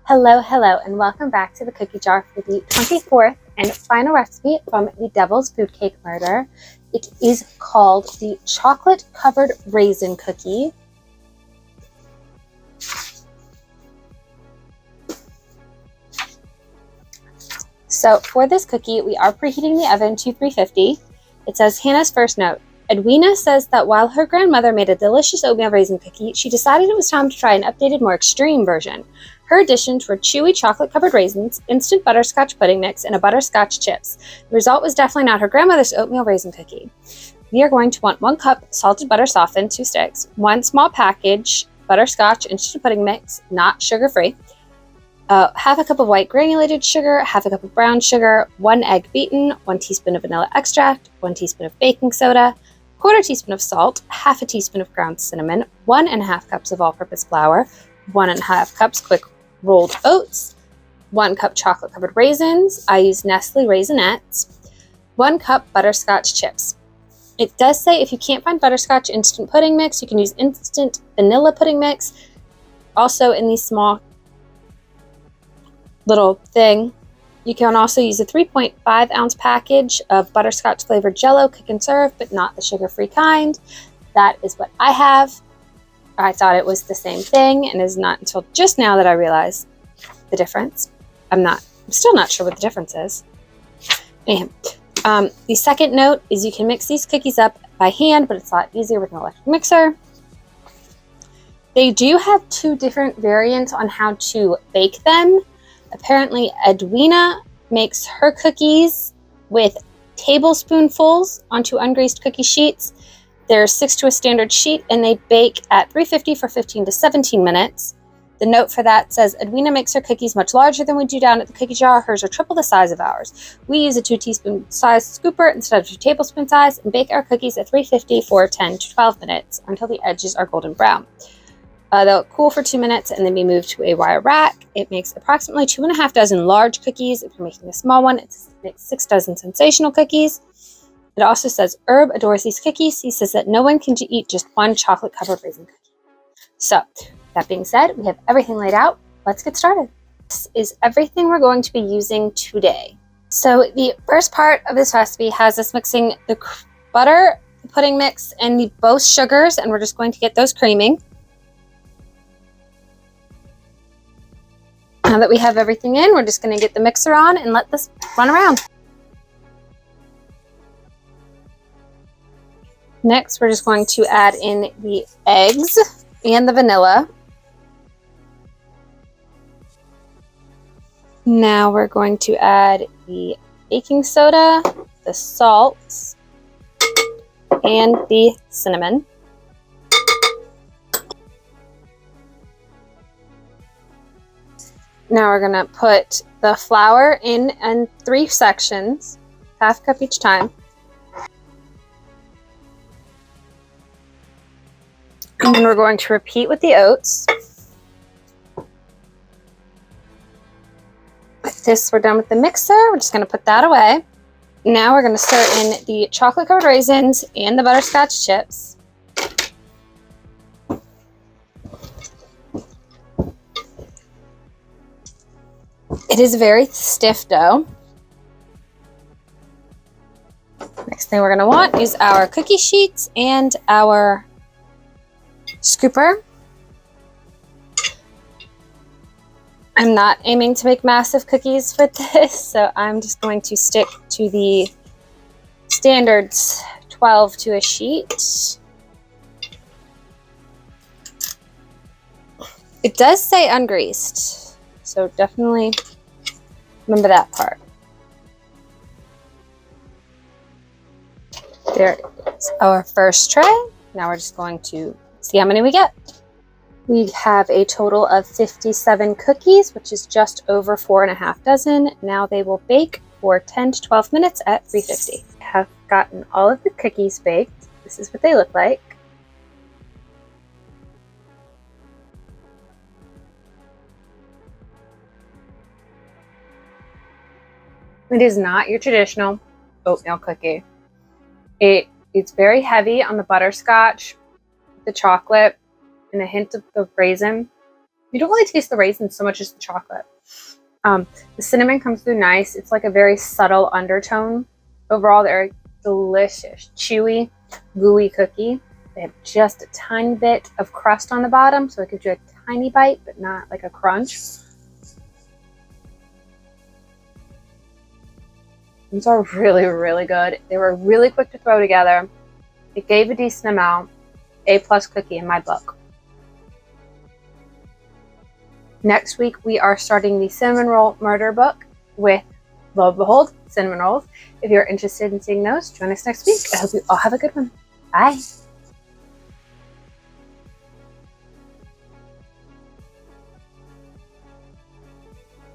Hello, and welcome back to the cookie jar for the 24th and final recipe from the Devil's Food Cake Murder. It is called the chocolate covered raisin cookie. So for this cookie, we are preheating the oven to 350. It says Hannah's first note. Edwina says that while her grandmother made a delicious oatmeal raisin cookie, she decided it was time to try an updated, more extreme version. Her additions were chewy chocolate-covered raisins, instant butterscotch pudding mix, and a butterscotch chips. The result was definitely not her grandmother's oatmeal raisin cookie. We are going to want 1 cup salted butter softened, 2 sticks, 1 small package butterscotch instant pudding mix, not sugar-free, half a cup of white granulated sugar, half a cup of brown sugar, 1 egg beaten, 1 teaspoon of vanilla extract, 1 teaspoon of baking soda, 1/4 teaspoon of salt, half a teaspoon of ground cinnamon, 1½ cups of all-purpose flour, 1½ cups quick rolled oats, 1 cup chocolate covered raisins. I use Nestle Raisinets, 1 cup butterscotch chips. It does say if you can't find butterscotch instant pudding mix, you can use instant vanilla pudding mix. Also in these small little thing, you can also use a 3.5 ounce package of butterscotch flavored Jello, cook and serve, but not the sugar-free kind. That is what I have. I thought it was the same thing, and it's not until just now that I realized the difference. I'm still not sure what the difference is. Anyhow, the second note is you can mix these cookies up by hand, but it's a lot easier with an electric mixer. They do have 2 different variants on how to bake them. Apparently, Edwina makes her cookies with tablespoonfuls onto ungreased cookie sheets. They're 6 to a standard sheet, and they bake at 350 for 15 to 17 minutes. The note for that says, Edwina makes her cookies much larger than we do down at the cookie jar. Hers are triple the size of ours. We use a 2 teaspoon size scooper instead of 2 tablespoon size and bake our cookies at 350 for 10 to 12 minutes until the edges are golden brown. They'll cool for 2 minutes and then be moved to a wire rack. It makes approximately 2½ dozen large cookies. If you're making a small one, it makes 6 dozen sensational cookies. It also says Herb adores these cookies. He says that no one can eat just 1 chocolate covered raisin cookie. So that being said, we have everything laid out. Let's get started. This is everything we're going to be using today. So the first part of this recipe has us mixing the butter, the pudding mix, and both sugars, and we're just going to get those creaming. Now that we have everything in, we're just going to get the mixer on and let this run around. Next, we're just going to add in the eggs and the vanilla. Now we're going to add the baking soda, the salt, and the cinnamon. Now we're going to put the flour in 3 sections, ½ cup each time. And then we're going to repeat with the oats. With this, we're done with the mixer. We're just going to put that away. Now we're going to stir in the chocolate covered raisins and the butterscotch chips. It is very stiff dough. Next thing we're going to want is our cookie sheets and our scooper. I'm not aiming to make massive cookies with this, so I'm just going to stick to the standard 12 to a sheet. It does say ungreased, so definitely remember that part. There is our first tray. Now we're just going to see how many we get. We have a total of 57 cookies, which is just over 4½ dozen. Now they will bake for 10 to 12 minutes at 350. I have gotten all of the cookies baked. This is what they look like. It is not your traditional oatmeal cookie. It's very heavy on the butterscotch, the chocolate, and a hint of the raisin. You don't really taste the raisins so much as the chocolate. The cinnamon comes through nice. It's like a very subtle undertone. Overall, they're delicious, chewy, gooey cookie. They have just a tiny bit of crust on the bottom, so it gives you a tiny bite, but not like a crunch. These are really, really good. They were really quick to throw together. It gave a decent amount. A+ cookie in my book. Next week, we are starting the Cinnamon Roll Murder book with, lo and behold, cinnamon rolls. If you're interested in seeing those, join us next week. I hope you all have a good one. Bye.